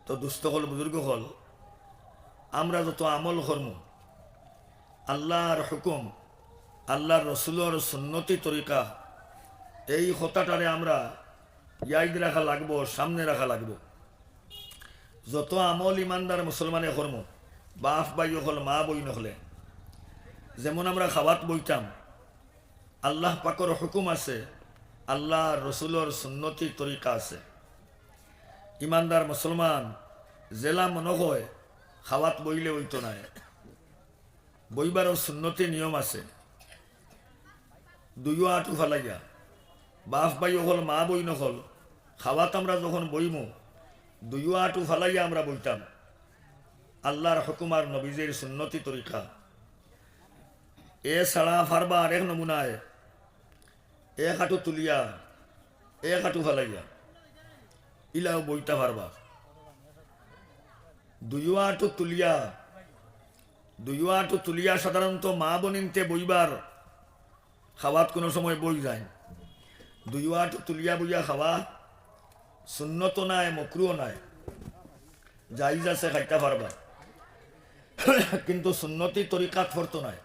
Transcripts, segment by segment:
তো দুস্থ হল বুজুর্গ হল আমরা যত আমল কর্ম আল্লাহর হুকুম আল্লাহর রসুলের সুন্নতি তরিকা এই কথাটারে আমরা ইয়াদ রাখা লাগবো, সামনে রাখা লাগবো। যত আমল ইমানদার মুসলমানে কর্ম বাপ বাই হল মা বই নহলে যেমন আমরা খাওয়াত বইতাম আল্লাহ পাকর হুকুম আছে, আল্লাহ রসুলের সুন্নতি তরিকা আছে। ইমানদার মুসলমান জেলা মনে হয় খাওয়াত বইলে হইতো না, বইবারও সুন্নতি নিয়ম আছে। দুইও আটু ফালাইয়া বাপ বাই হল মা বই নহল খাওয়াত আমরা যখন বইমু দুইও আটু ফালাইয়া আমরা বইতাম আল্লাহর হুকুম আর নবীজের সুন্নতি তরিকা। এ ছাড়া ফারবা আরেক নমুনায় এক হাঁটু তুলিয়া এক হাঁটু ফালাইয়া ইলাও বইটা পারবা। দুইও আঁটু তুলিয়া সাধারণত মা বনিনতে বইবার খাওয়াত কোনো সময় বই যায়। দুইও আঁটু তুলিয়া বইয়া খাওয়া সুন্নত নাই, মকরুও নাই, জাইজ আছে, খাইতে পারবা, কিন্তু সুন্নতি তরিকাত ফরতো নাই।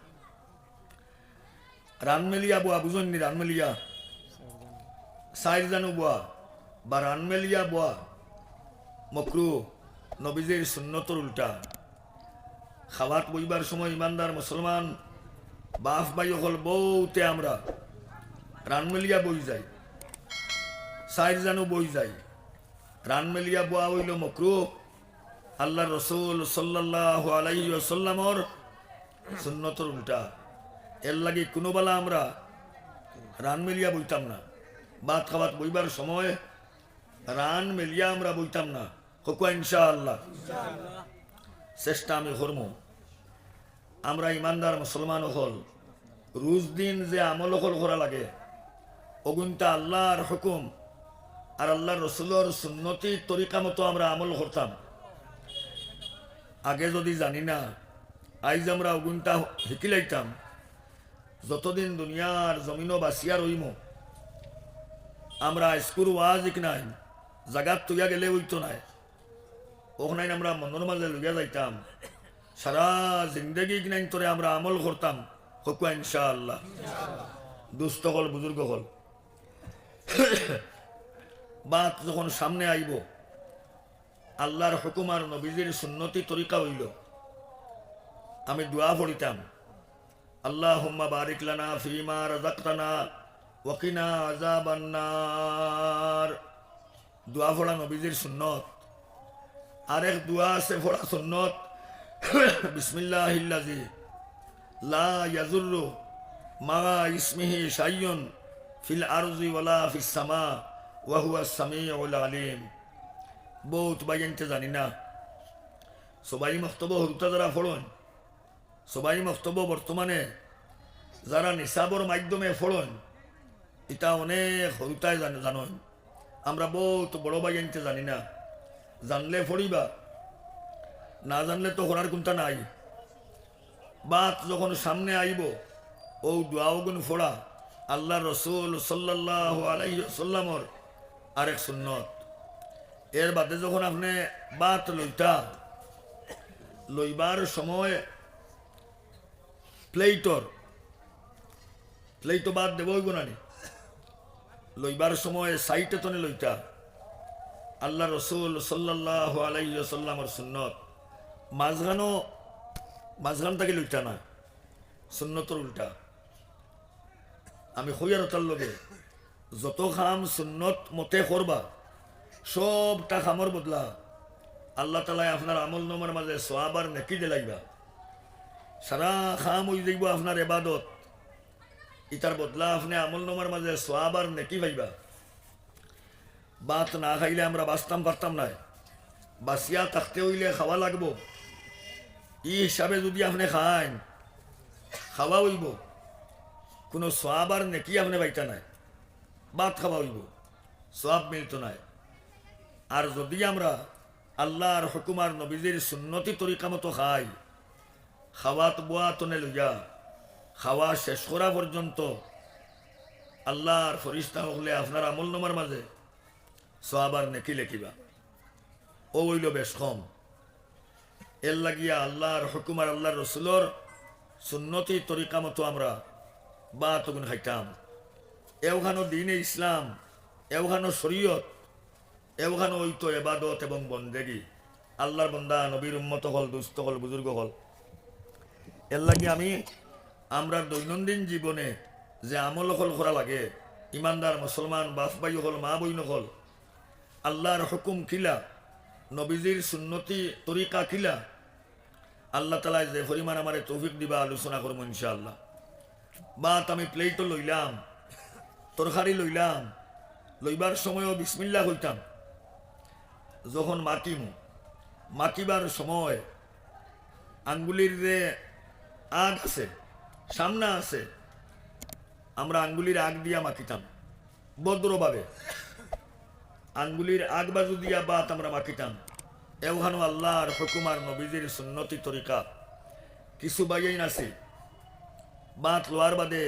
রানমেলিয়া বোয়া বুঝননি, রানমেলিয়া সাইর জানু বোয়া বা রানমেলিয়া বোয়া মকরু, নবীজের সুন্নতর উল্টা। খাওয়াত বইবার সময় ইমানদার মুসলমান বাপ ভাই হল বউতে আমরা রানমেলিয়া বই যাই, সাইর জানু বই যাই। রানমেলিয়া বোয়া হইল মকরু, আল্লাহ রসুল সাল্লাল্লাহু আলাইহি ওয়াসাল্লামর সুন্নতর উল্টা। এর লাগি কোনো বেলা আমরা রান মেলিয়া বইতাম না, ভাত খাওয়াত বইবার সময় রান মেলিয়া আমরা বইতাম না। হকুয়া ইনশাআল্লাহ চেষ্টা আমি করবো। আমরা ইমানদার মুসলমান হল রোজ দিন যে আমল হল করা লাগে অগুনটা আল্লাহর হুকুম আর আল্লাহর রসুলের সুন্নতি তরিকা মতো আমরা আমল করতাম। আগে যদি জানি না আইজ আমরা অগুনটা শিকিলাইতাম, যতদিন দুনিয়ার জমিনও বাসিয়া রইম আমরা স্কুল ওয়াজিক নাই জাগাত তুইয়া গেলে হইতো নাই, ওখানে আমরা মনের মাঝে লইয়া যাইতাম, সারা জিন্দগি কিনাইন তোরে আমরা আমল করতাম। হকুয়া ইনশাআল্লাহ। দুস্থ হল বুজুর্গ হল বাত যখন সামনে আইব আল্লাহর হুকুম আর নবীজির সুন্নতি তরিকা হইল, আমি দোয়া পড়িতাম, আল্লাহুম্মা বারিক লানা ফিমা রাযাকতানা ওয়া কিনা আযাবান নার। দোয়া পড়া নবীজির সুন্নত। আরেক দোয়া আছে পড়া সুন্নত, বিসমিল্লাহিল্লাযী লা ইয়াযুররু মা ইসমিহি শাইউন ফিল আরজি ওয়ালা ফিস সামা ওয়া হুয়াস সামিউল আলিম। বহুত বাইনতে জানি না, সবাই মক্তব্য হরুতা যারা ফড়ন, সবাই মক্তব্য বর্তমানে যারা নিসাবর মাধ্যমে ফড়ন, এটা অনেক হরুতায় জানেন। আমরা বহুত বড় বাইনতে জানি না, জানলে ফড়িবা, না জানলে তো করার কোনটা নাই। বাত যখন সামনে আইব ও দোয়াগুন ফোড়া আল্লাহ রসুল সাল্লাল্লাহু আলাইহি ওয়াসাল্লামর আরেক সুন্নত। এর বাদে যখন আপনি বাত লইবার সময় প্লেটো বাদ দেবই গুণানি, লইবার সময় সাইটে তনে লইতা আল্লাহ রসুল সাল্লাল্লাহু আলাইহি ওয়াসাল্লামর সুন্নত। মাঝখান থেকে লইতা না, সুন্নতর উল্টা। আমি হইয়ার তার লগে যত খাম সুন্নত মতে করবা সবটা খামর বদলা আল্লাহ তালাই আপনার আমল নামার মাঝে সওয়াব আর নেকি দিলাইবা। সারা খাম হয়ে যাইব আপনার এবাদত, ইতার বদলা আপনি আমল নামার মাঝে সওয়াব আর নেকি পাইবা। বাত না খাইলে আমরা বাঁচতাম পারতাম না, বাঁচিয়া থাকতে হইলে খাওয়া লাগবো। ই হিসাবে যদি আপনি খান খাওয়া হইব, কোনো সওয়াব আর নেকি আপনি পাইতা নাই, বাত খাওয়া হইব, সওয়াব মিলত নাই। আর যদি আমরা আল্লাহর হুকুম আর নবীজির সুন্নতি তরিকা মতো খাই, খাওয়াত বোয়া তনে লইয়া খাওয়া শেষ করা পর্যন্ত আল্লাহর ফরিস্তা হলে আপনার আমল নামার মাঝে সওয়াব আর নেকি লেখিবা। ও হইল বেশ কম। এর লাগিয়া আল্লাহর হুকুম আর আল্লাহর রসুলর সুন্নতি তরিকা মতো আমরা বা তগুন খাইতাম। এওখানো দিনে ইসলাম, এওখানো শরীয়ত, এওখানো হইতো এবাদত এবং বন্দেগি। আল্লাহর বন্দা নবীর উম্মত হল, দুস্থ হল, বুজুর্গ হল। এর লাগি আমরা দৈনন্দিন জীবনে যে আমল হল করা লাগে, ইমানদার মুসলমান বাপ ভাই হল, মা বইন হল, আল্লাহর হুকুম খিলা, নবীজির সুন্নতি তরিকা খিলা, আল্লাহ তালা যে পরিমাণ আমারে তৌফিক দিবা আলোচনা করবো ইনশাআল্লাহ। বাত আমি প্লেটও লইলাম, তরকারি লইলাম, লইবার সময়ও বিসমিল্লাহ হইতাম। যখন মাকিবার সময় আঙ্গুলির যে আগ আছে, সামনা আছে, আমরা আঙ্গুলির আগ দিয়া মাখিতাম ভদ্রভাবে। আঙ্গুলির আগ বাজু দিয়া বাত আমরা মাখিতাম। এওখানো আল্লাহর হুকুমার নবীজির সুন্নতি তরিকা কিছু বাইন আছে। বাত লোয়ার বাদে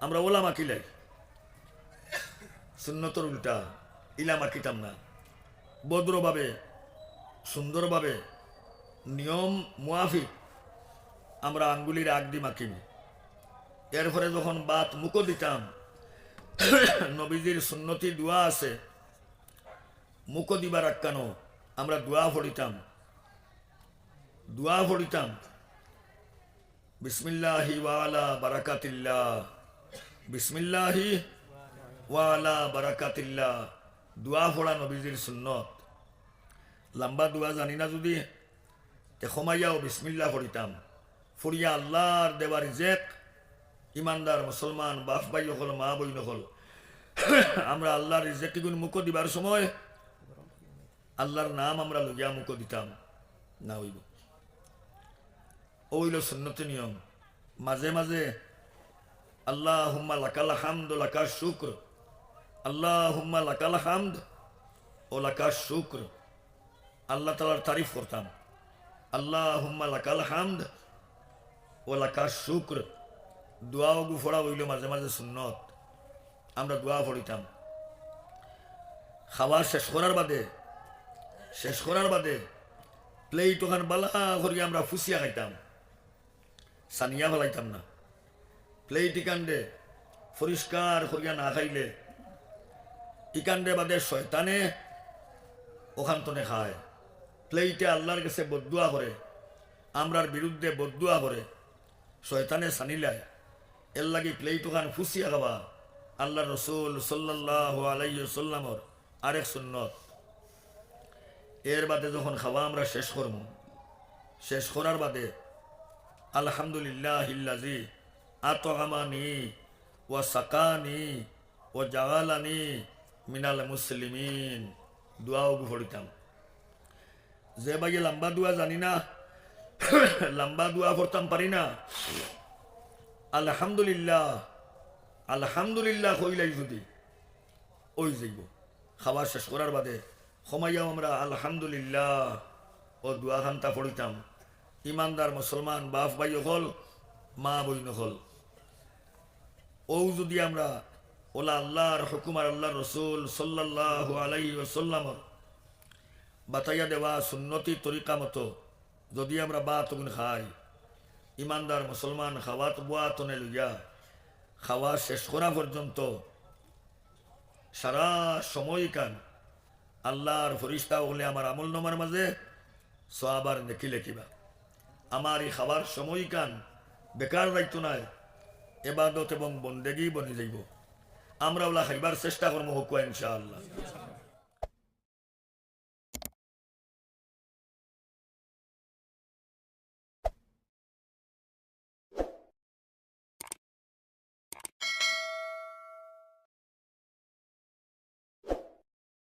আমরা ওলা মাখিলাই, সুন্নতর উল্টা ইলা মাখিতাম না। ভদ্রভাবে সুন্দরভাবে নিয়ম মুআফিক আমরা আঙ্গুলির আগ দি মাখিবি। এরপরে যখন বাত মুখো দিতাম, নবীজির সুন্নতি দোয়া আছে, মুখো দিবার আক্কানো আমরা দোয়া পড়িতাম। বিসমিল্লাহি ওয়ালা বারাকাতিল্লাহ, বিসমিল্লাহি ওয়ালা বারাকাতিল্লাহ। দোয়া পড়া নবীজির সুন্নত। লম্বা দোয়া জানি না যদি সময়াও বিসমিল্লাহ পড়িতাম। ফুরিয়া আল্লাহর দেওয়ার রিজেক, ইমানদার মুসলমান বাপ ভাই হল, মা বইন হল, আমরা আল্লাহর রিজেকগুলো মুখো দিবার সময় আল্লাহর নাম আমরা লইয়া মুখো দিতাম না। ওইল সুন্নতি নিয়ম। মাঝে মাঝে আল্লাহুম্মা লাকাল হামদ ও লাকাশ শুকর, আল্লাহুম্মা লাকাল হামদ ও লাকাশ শুকর, আল্লাহ তাআলার তারিফ করতাম। আল্লাহুম্মা লাকাল হামদ ও লাকাশ শুকর। দোয়াও গুফড়া হইল মাঝে মাঝে সুন্নত, আমরা দোয়া পড়িতাম। খাওয়া শেষ করার বাদে প্লেট ওখান বালা করি আমরা ফুসিয়া খাইতাম, সানিয়া ফেলাইতাম না। প্লেট ইকান্ডে পরিষ্কার করিয়া না খাইলে ইকান্ডে বাদে শয়তানে ওখান তনে খায়। প্লেটে আল্লাহর কাছে বদদুয়া করে, আমরার বিরুদ্ধে বদদুয়া করে, শয়তানে সানিলায়। এর লাগি প্লেট ওখান ফুসিয়া খাওয়া আল্লাহ রসুল সাল্লাল্লাহু আলাইহি ওয়াসাল্লামর আরেক সুন্নত। এর বাদে যখন খাওয়া আমরা শেষ করব, শেষ করার বাদে আলহামদুলিল্লাহিল্লাযী আত'আমানি ওয়া সাকানি ওয়া জাআলানি মিনাল মুসলিমিন দোয়াও পড়িতাম। যে ভাই লম্বা দোয়া জানি না, লম্বা দোয়া পড়তাম পারি না, আলহামদুলিল্লাহ কইলাই যদি ওই যাইব। খাওয়া শেষ করার বাদে সময়ও আমরা আলহামদুলিল্লাহ ও দোয়া খান্তা পড়িতাম। ইমানদার মুসলমান বাপ ভাই হল, মা বইন হল, ও যদি আমরা ওলা আল্লাহর হুকুম আর আল্লাহর রসুল সাল্লাল্লাহু আলাইহি ওয়াসাল্লামর বাতাইয়া দেওয়া সুন্নতি তরিকা মতো যদি আমরা বাতগুন খাই, ইমানদার মুসলমান খাওয়াত বুয়াতনে লইয়া খাওয়া শেষ করা পর্যন্ত সারা সময়কান আল্লাহর ফরিস্তা হলে আমার আমল নামার মাঝে সওয়াবার নেকি লেখিবা। আমার এই খাবার সময়কান বেকার রাইতো নাই, এবাদত এবং বন্দেগি বনি যাইব। আমরা ওলা খাইবার চেষ্টা করবো, হোক ইনশাআল্লাহ।